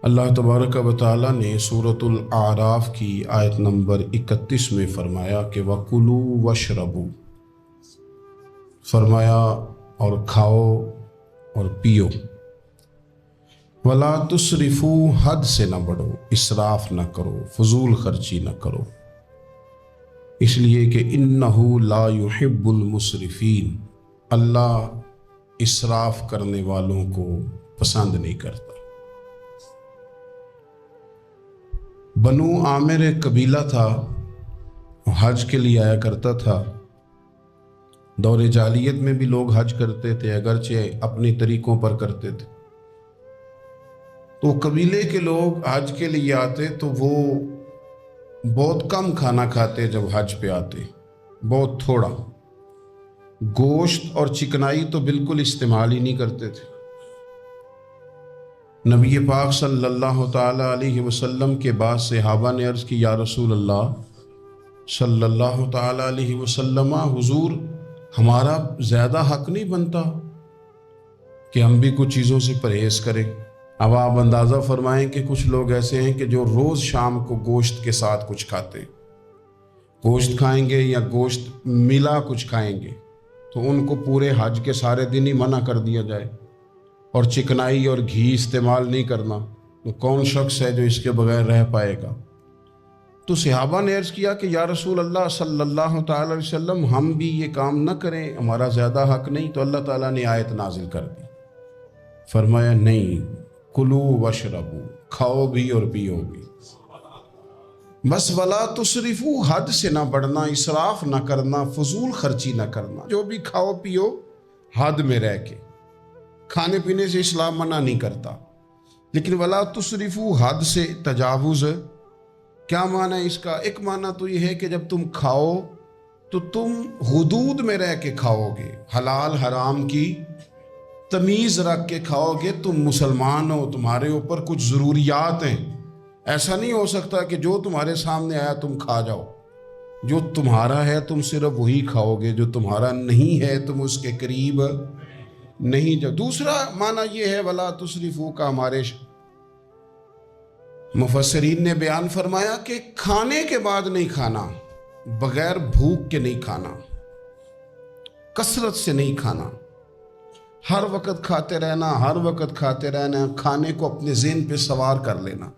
اللہ تبارک و تعالی نے سورۃ الاعراف کی آیت نمبر 31 میں فرمایا کہ وَكُلُوا وَاشْرَبُوا، فرمایا اور کھاؤ اور پیو، وَلَا تُسْرِفُوا، حد سے نہ بڑھو، اسراف نہ کرو، فضول خرچی نہ کرو، اس لیے کہ اِنَّهُ لَا يُحِبُّ الْمُسْرِفِينَ، اللہ اسراف کرنے والوں کو پسند نہیں کرتا۔ بنو عامر ایک قبیلہ تھا، حج کے لیے آیا کرتا تھا۔ دور جاہلیت میں بھی لوگ حج کرتے تھے، اگرچہ اپنی طریقوں پر کرتے تھے۔ تو قبیلے کے لوگ حج کے لیے آتے تو وہ بہت کم کھانا کھاتے، جب حج پہ آتے بہت تھوڑا، گوشت اور چکنائی تو بالکل استعمال ہی نہیں کرتے تھے۔ نبی پاک صلی اللہ تعالی علیہ وسلم کے بعد صحابہ نے عرض کی، یا رسول اللہ صلی اللہ تعالی علیہ وسلم، حضور ہمارا زیادہ حق نہیں بنتا کہ ہم بھی کچھ چیزوں سے پرہیز کریں؟ اب آپ اندازہ فرمائیں کہ کچھ لوگ ایسے ہیں کہ جو روز شام کو گوشت کے ساتھ کچھ کھاتے، گوشت کھائیں گے یا گوشت ملا کچھ کھائیں گے تو ان کو پورے حج کے سارے دن ہی منع کر دیا جائے، اور چکنائی اور گھی استعمال نہیں کرنا، تو کون شخص ہے جو اس کے بغیر رہ پائے گا؟ تو صحابہ نے عرض کیا کہ یا رسول اللہ صلی اللہ تعالی علیہ وسلم، ہم بھی یہ کام نہ کریں، ہمارا زیادہ حق نہیں؟ تو اللہ تعالیٰ نے آیت نازل کر دی، فرمایا نہیں، کلو واشربو، کھاؤ بھی اور پیو بھی، بس ولا تسرفو، حد سے نہ بڑھنا، اسراف نہ کرنا، فضول خرچی نہ کرنا، جو بھی کھاؤ پیو حد میں رہ کے۔ کھانے پینے سے اسلام منع نہیں کرتا، لیکن ولا تسرفو، حد سے تجاوز۔ کیا معنی ہے اس کا؟ ایک معنی تو یہ ہے کہ جب تم کھاؤ تو تم حدود میں رہ کے کھاؤ گے، حلال حرام کی تمیز رکھ کے کھاؤ گے۔ تم مسلمان ہو، تمہارے اوپر کچھ ضروریات ہیں، ایسا نہیں ہو سکتا کہ جو تمہارے سامنے آیا تم کھا جاؤ۔ جو تمہارا ہے تم صرف وہی کھاؤ گے، جو تمہارا نہیں ہے تم اس کے قریب نہیں جاؤ۔ دوسرا معنی یہ ہے ولا تسرفو کا، ہمارے مفسرین نے بیان فرمایا کہ کھانے کے بعد نہیں کھانا، بغیر بھوک کے نہیں کھانا، کثرت سے نہیں کھانا، ہر وقت کھاتے رہنا، ہر وقت کھاتے رہنا، کھانے کو اپنے ذہن پہ سوار کر لینا،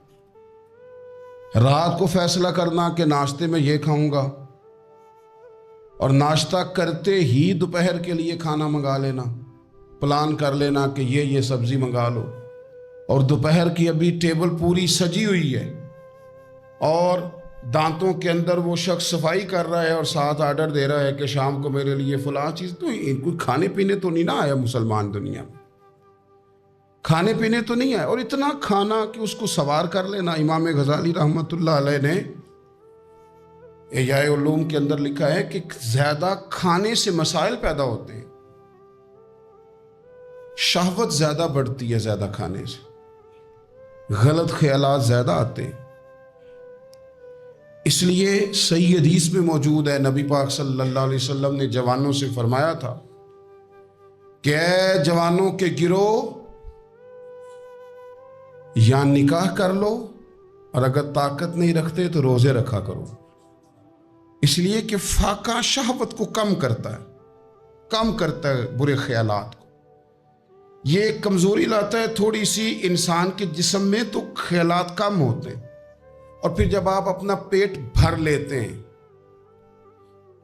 رات کو فیصلہ کرنا کہ ناشتے میں یہ کھاؤں گا، اور ناشتہ کرتے ہی دوپہر کے لیے کھانا منگا لینا، پلان کر لینا کہ یہ سبزی منگا لو، اور دوپہر کی ابھی ٹیبل پوری سجی ہوئی ہے اور دانتوں کے اندر وہ شخص صفائی کر رہا ہے اور ساتھ آرڈر دے رہا ہے کہ شام کو میرے لیے فلاں چیز۔ تو کوئی کھانے پینے تو نہیں نہ آیا مسلمان دنیا میں، کھانے پینے تو نہیں آیا، اور اتنا کھانا کہ اس کو سوار کر لینا۔ امام غزالی رحمۃ اللہ علیہ نے احیاء علوم کے اندر لکھا ہے کہ زیادہ کھانے سے مسائل پیدا ہوتے ہیں، شہوت زیادہ بڑھتی ہے زیادہ کھانے سے، غلط خیالات زیادہ آتے ہیں۔ اس لیے صحیح حدیث میں موجود ہے، نبی پاک صلی اللہ علیہ وسلم نے جوانوں سے فرمایا تھا کہ اے جوانوں کے گروہ، یا نکاح کر لو، اور اگر طاقت نہیں رکھتے تو روزے رکھا کرو، اس لیے کہ فاقہ شہوت کو کم کرتا ہے برے خیالات کو، یہ ایک کمزوری لاتا ہے تھوڑی سی انسان کے جسم میں، تو خیالات کم ہوتے ہیں۔ اور پھر جب آپ اپنا پیٹ بھر لیتے ہیں،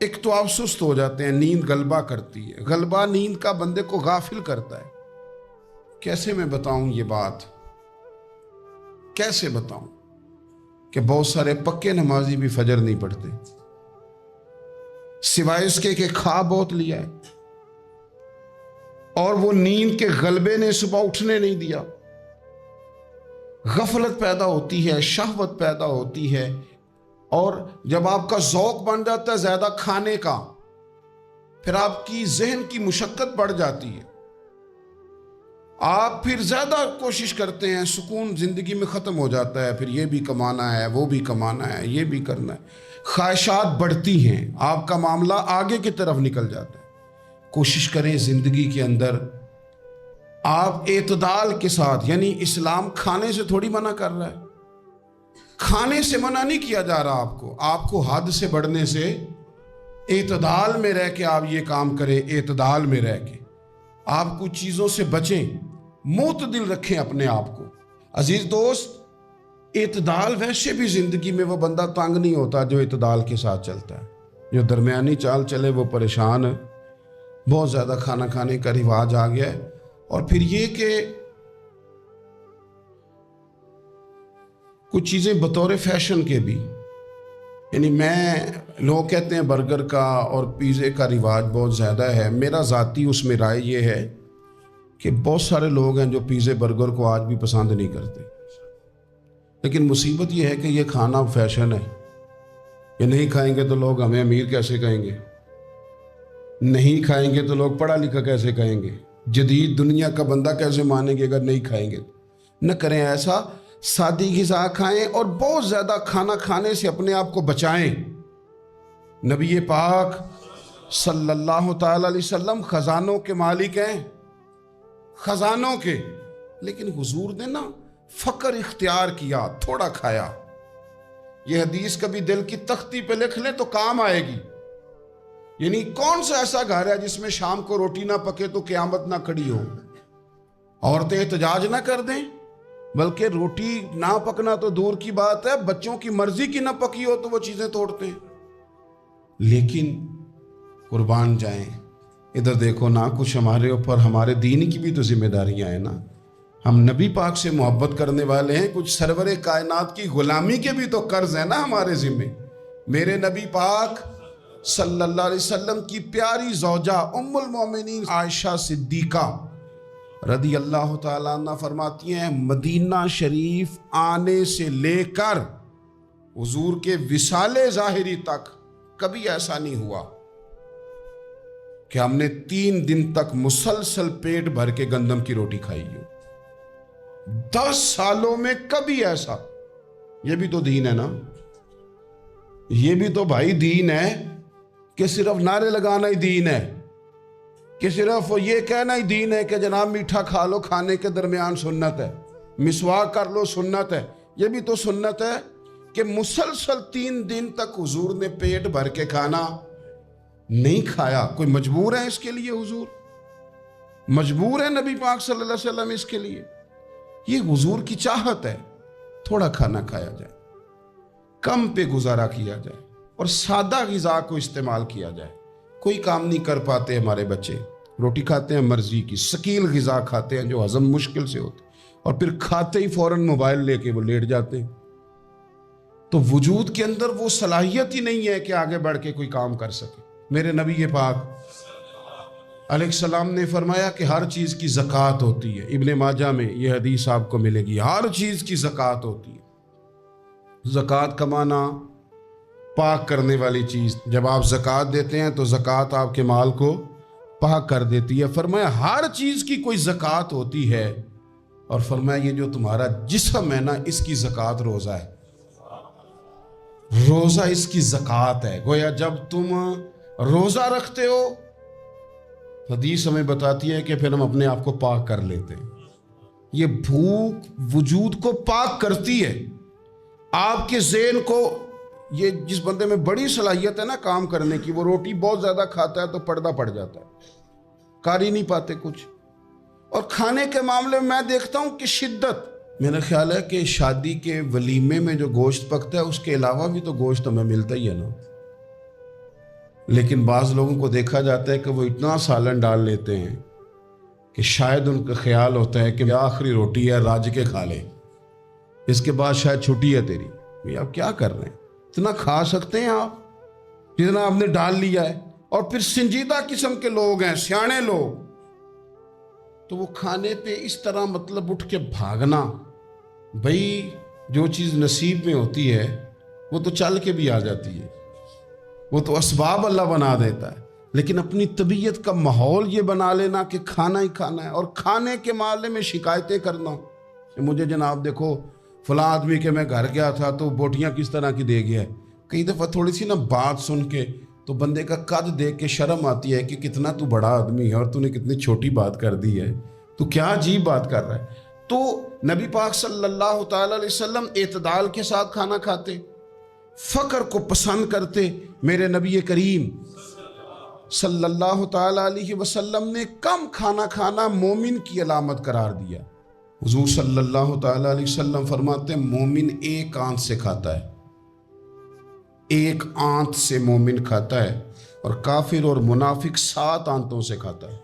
ایک تو آپ سست ہو جاتے ہیں، نیند غلبہ کرتی ہے، غلبہ نیند کا بندے کو غافل کرتا ہے۔ کیسے میں بتاؤں یہ بات، کیسے بتاؤں کہ بہت سارے پکے نمازی بھی فجر نہیں پڑھتے، سوائے اس کے کہ کھا بہت لیا ہے، اور وہ نیند کے غلبے نے صبح اٹھنے نہیں دیا۔ غفلت پیدا ہوتی ہے، شہوت پیدا ہوتی ہے، اور جب آپ کا ذوق بن جاتا ہے زیادہ کھانے کا، پھر آپ کی ذہن کی مشقت بڑھ جاتی ہے، آپ پھر زیادہ کوشش کرتے ہیں، سکون زندگی میں ختم ہو جاتا ہے، پھر یہ بھی کمانا ہے، وہ بھی کمانا ہے، یہ بھی کرنا ہے، خواہشات بڑھتی ہیں، آپ کا معاملہ آگے کی طرف نکل جاتا ہے۔ کوشش کریں زندگی کے اندر آپ اعتدال کے ساتھ، یعنی اسلام کھانے سے تھوڑی منع کر رہا ہے، کھانے سے منع نہیں کیا جا رہا آپ کو حد سے بڑھنے سے، اعتدال میں رہ کے آپ یہ کام کریں، اعتدال میں رہ کے آپ کچھ چیزوں سے بچیں، معتدل رکھیں اپنے آپ کو۔ عزیز دوست، اعتدال ویسے بھی زندگی میں وہ بندہ تنگ نہیں ہوتا جو اعتدال کے ساتھ چلتا ہے۔ جو درمیانی چال چلے وہ پریشان ہے۔ بہت زیادہ کھانا کھانے کا رواج آ گیا ہے، اور پھر یہ کہ کچھ چیزیں بطور فیشن کے بھی، یعنی لوگ کہتے ہیں برگر کا اور پیزے کا رواج بہت زیادہ ہے۔ میرا ذاتی اس میں رائے یہ ہے کہ بہت سارے لوگ ہیں جو پیزے برگر کو آج بھی پسند نہیں کرتے، لیکن مصیبت یہ ہے کہ یہ کھانا فیشن ہے۔ یہ نہیں کھائیں گے تو لوگ ہمیں امیر کیسے کہیں گے، نہیں کھائیں گے تو لوگ پڑھا لکھا کیسے کہیں گے، جدید دنیا کا بندہ کیسے مانیں گے اگر نہیں کھائیں گے۔ نہ کریں ایسا، سادی غذا کھائیں اور بہت زیادہ کھانا کھانے سے اپنے آپ کو بچائیں۔ نبی پاک صلی اللہ تعالی علیہ وسلم خزانوں کے مالک ہیں، خزانوں کے، لیکن حضور نے نا فقر اختیار کیا، تھوڑا کھایا۔ یہ حدیث کبھی دل کی تختی پہ لکھ لیں تو کام آئے گی۔ یعنی کون سا ایسا گھر ہے جس میں شام کو روٹی نہ پکے تو قیامت نہ کھڑی ہو؟ عورتیں احتجاج نہ کر دیں، بلکہ روٹی نہ پکنا تو دور کی بات ہے، بچوں کی مرضی کی نہ پکی ہو تو وہ چیزیں توڑتے ہیں۔ لیکن قربان جائیں، ادھر دیکھو نا، کچھ ہمارے اوپر ہمارے دین کی بھی تو ذمہ داریاں ہیں نا۔ ہم نبی پاک سے محبت کرنے والے ہیں، کچھ سرور کائنات کی غلامی کے بھی تو قرض ہیں نا ہمارے ذمہ۔ میرے نبی پاک صلی اللہ علیہ وسلم کی پیاری زوجہ ام المومنین عائشہ صدیقہ رضی اللہ تعالیٰ عنہ فرماتی ہیں، مدینہ شریف آنے سے لے کر حضور کے وصال ظاہری تک کبھی ایسا نہیں ہوا کہ ہم نے 3 دن تک مسلسل پیٹ بھر کے گندم کی روٹی کھائی ہو۔ 10 سالوں میں کبھی ایسا۔ یہ بھی تو دین ہے نا، یہ بھی تو بھائی دین ہے کہ صرف نعرے لگانا ہی دین ہے، کہ صرف یہ کہنا ہی دین ہے کہ جناب میٹھا کھا لو، کھانے کے درمیان سنت ہے، مسواک کر لو سنت ہے۔ یہ بھی تو سنت ہے کہ مسلسل 3 دن تک حضور نے پیٹ بھر کے کھانا نہیں کھایا۔ کوئی مجبور ہے اس کے لیے؟ حضور مجبور ہے نبی پاک صلی اللہ علیہ وسلم اس کے لیے؟ یہ حضور کی چاہت ہے، تھوڑا کھانا کھایا جائے، کم پہ گزارا کیا جائے اور سادہ غذا کو استعمال کیا جائے۔ کوئی کام نہیں کر پاتے ہمارے بچے، روٹی کھاتے ہیں مرضی کی، ثقیل غذا کھاتے ہیں جو ہضم مشکل سے ہوتی، اور پھر کھاتے ہی فوراً موبائل لے کے وہ لیٹ جاتے ہیں۔ تو وجود کے اندر وہ صلاحیت ہی نہیں ہے کہ آگے بڑھ کے کوئی کام کر سکے۔ میرے نبی پاک علیہ السلام نے فرمایا کہ ہر چیز کی زکوٰۃ ہوتی ہے۔ ابن ماجہ میں یہ حدیث آپ کو ملے گی، ہر چیز کی زکوٰۃ ہوتی ہے۔ زکوٰۃ کا معنی پاک کرنے والی چیز۔ جب آپ زکوٰۃ دیتے ہیں تو زکوٰۃ آپ کے مال کو پاک کر دیتی ہے۔ فرمایا ہر چیز کی کوئی زکوٰۃ ہوتی ہے، اور فرمایا یہ جو تمہارا جسم ہے نا، اس کی زکوٰۃ روزہ ہے۔ روزہ اس کی زکوٰۃ ہے۔ گویا جب تم روزہ رکھتے ہو، حدیث ہمیں بتاتی ہے کہ پھر ہم اپنے آپ کو پاک کر لیتے ہیں۔ یہ بھوک وجود کو پاک کرتی ہے، آپ کے ذہن کو۔ یہ جس بندے میں بڑی صلاحیت ہے نا کام کرنے کی، وہ روٹی بہت زیادہ کھاتا ہے تو پردہ پڑ جاتا ہے، کر ہی نہیں پاتے کچھ۔ اور کھانے کے معاملے میں دیکھتا ہوں کہ شدت، میرا خیال ہے کہ شادی کے ولیمے میں جو گوشت پکتا ہے اس کے علاوہ بھی تو گوشت ہمیں ملتا ہی ہے نا، لیکن بعض لوگوں کو دیکھا جاتا ہے کہ وہ اتنا سالن ڈال لیتے ہیں کہ شاید ان کا خیال ہوتا ہے کہ آخری روٹی ہے، راج کے کھا لے، اس کے بعد شاید چھٹی ہے تیری۔ بھئی آپ کیا کر رہے ہیں؟ اتنا کھا سکتے ہیں آپ جتنا آپ نے ڈال لیا ہے؟ اور پھر سنجیدہ قسم کے لوگ ہیں، سیانے لوگ، تو وہ کھانے پہ اس طرح مطلب اٹھ کے بھاگنا۔ بھئی جو چیز نصیب میں ہوتی ہے وہ تو چل کے بھی آ جاتی ہے، وہ تو اسباب اللہ بنا دیتا ہے، لیکن اپنی طبیعت کا ماحول یہ بنا لینا کہ کھانا ہی کھانا ہے، اور کھانے کے معاملے میں شکایتیں کرنا کہ مجھے جناب دیکھو فلاں آدمی کے میں گھر گیا تھا تو بوٹیاں کس طرح کی دے گیا ہے۔ کئی دفعہ تھوڑی سی نا بات سن کے تو بندے کا قد دیکھ کے شرم آتی ہے کہ کتنا تو بڑا آدمی ہے اور تو نے کتنی چھوٹی بات کر دی ہے۔ تو کیا عجیب بات کر رہا ہے. تو نبی پاک صلی اللہ تعالی علیہ وسلم اعتدال کے ساتھ کھانا کھاتے، فقر کو پسند کرتے. میرے نبی کریم صلی اللہ تعالی علیہ وسلم نے کم کھانا کھانا مومن کی علامت قرار دیا. حضور صلی اللہ تعالی علیہ وسلم فرماتے ہیں مومن ایک آنت سے کھاتا ہے، ایک آنت سے مومن کھاتا ہے، اور کافر اور منافق 7 آنتوں سے کھاتا ہے.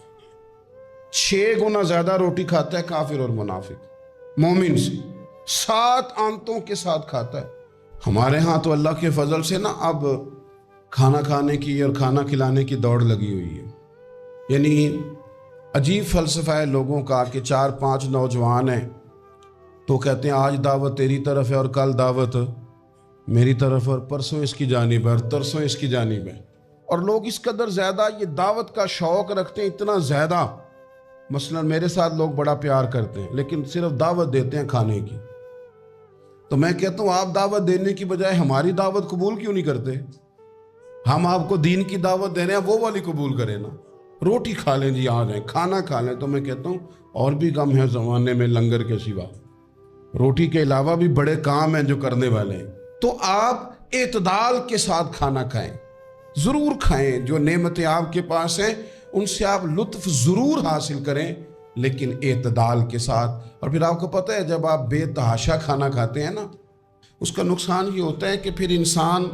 6 گنا زیادہ روٹی کھاتا ہے کافر اور منافق مومن سے، 7 آنتوں کے ساتھ کھاتا ہے. ہمارے ہاں تو اللہ کے فضل سے نا اب کھانا کھانے کی اور کھانا کھلانے کی دوڑ لگی ہوئی ہے. یعنی عجیب فلسفہ ہے لوگوں کا کہ 4-5 نوجوان ہیں تو کہتے ہیں آج دعوت تیری طرف ہے اور کل دعوت میری طرف، اور پرسوں اس کی جانب ہے اور ترسوں اس کی جانب ہے. اور لوگ اس قدر زیادہ یہ دعوت کا شوق رکھتے ہیں، اتنا زیادہ. مثلا میرے ساتھ لوگ بڑا پیار کرتے ہیں لیکن صرف دعوت دیتے ہیں کھانے کی. تو میں کہتا ہوں آپ دعوت دینے کی بجائے ہماری دعوت قبول کیوں نہیں کرتے؟ ہم آپ کو دین کی دعوت دے رہے ہیں، وہ والی قبول کریں نا. روٹی کھا لیں جی، آ جائیں کھانا کھا لیں. تو میں کہتا ہوں اور بھی کم ہے زمانے میں لنگر کے سوا، روٹی کے علاوہ بھی بڑے کام ہیں جو کرنے والے ہیں. تو آپ اعتدال کے ساتھ کھانا کھائیں، ضرور کھائیں. جو نعمتیں آپ کے پاس ہیں ان سے آپ لطف ضرور حاصل کریں، لیکن اعتدال کے ساتھ. اور پھر آپ کو پتہ ہے جب آپ بے تحاشا کھانا کھاتے ہیں نا، اس کا نقصان یہ ہوتا ہے کہ پھر انسان،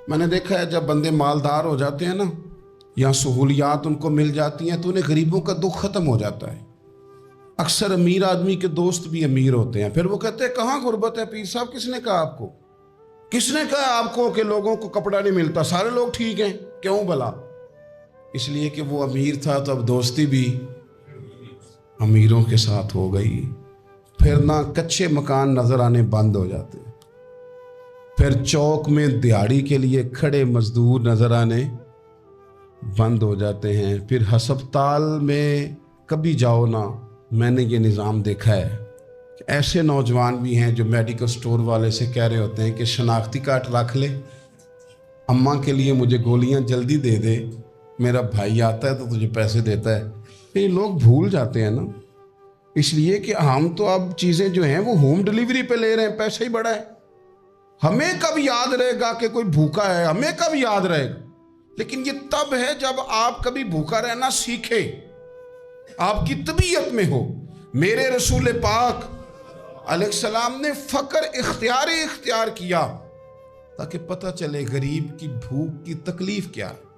میں نے دیکھا ہے جب بندے مالدار ہو جاتے ہیں نا یا سہولیات ان کو مل جاتی ہیں تو انہیں غریبوں کا دکھ ختم ہو جاتا ہے. اکثر امیر آدمی کے دوست بھی امیر ہوتے ہیں، پھر وہ کہتے ہیں کہاں غربت ہے پیر صاحب؟ کس نے کہا آپ کو؟ کس نے کہا آپ کو کہ لوگوں کو کپڑا نہیں ملتا؟ سارے لوگ ٹھیک ہیں. کیوں بھلا؟ اس لیے کہ وہ امیر تھا تو اب دوستی بھی امیروں کے ساتھ ہو گئی. پھر نہ کچے مکان نظر آنے بند ہو جاتے، پھر چوک میں دیہڑی کے لیے کھڑے مزدور نظر آنے بند ہو جاتے ہیں. پھر ہسپتال میں کبھی جاؤ نا، میں نے یہ نظام دیکھا ہے کہ ایسے نوجوان بھی ہیں جو میڈیکل سٹور والے سے کہہ رہے ہوتے ہیں کہ شناختی کارڈ رکھ لے، اماں کے لیے مجھے گولیاں جلدی دے دے، میرا بھائی آتا ہے تو تجھے پیسے دیتا ہے. یہ لوگ بھول جاتے ہیں نا، اس لیے کہ ہم تو اب چیزیں جو ہیں وہ ہوم ڈیلیوری پہ لے رہے ہیں، پیسہ ہی بڑا ہے. ہمیں کب یاد رہے گا کہ کوئی بھوکا ہے؟ ہمیں کب یاد رہے گا؟ لیکن یہ تب ہے جب آپ کبھی بھوکا رہنا سیکھے، آپ کی طبیعت میں ہو. میرے رسول پاک علیہ السلام نے فقر اختیار کیا تاکہ پتہ چلے غریب کی بھوک کی تکلیف کیا ہے.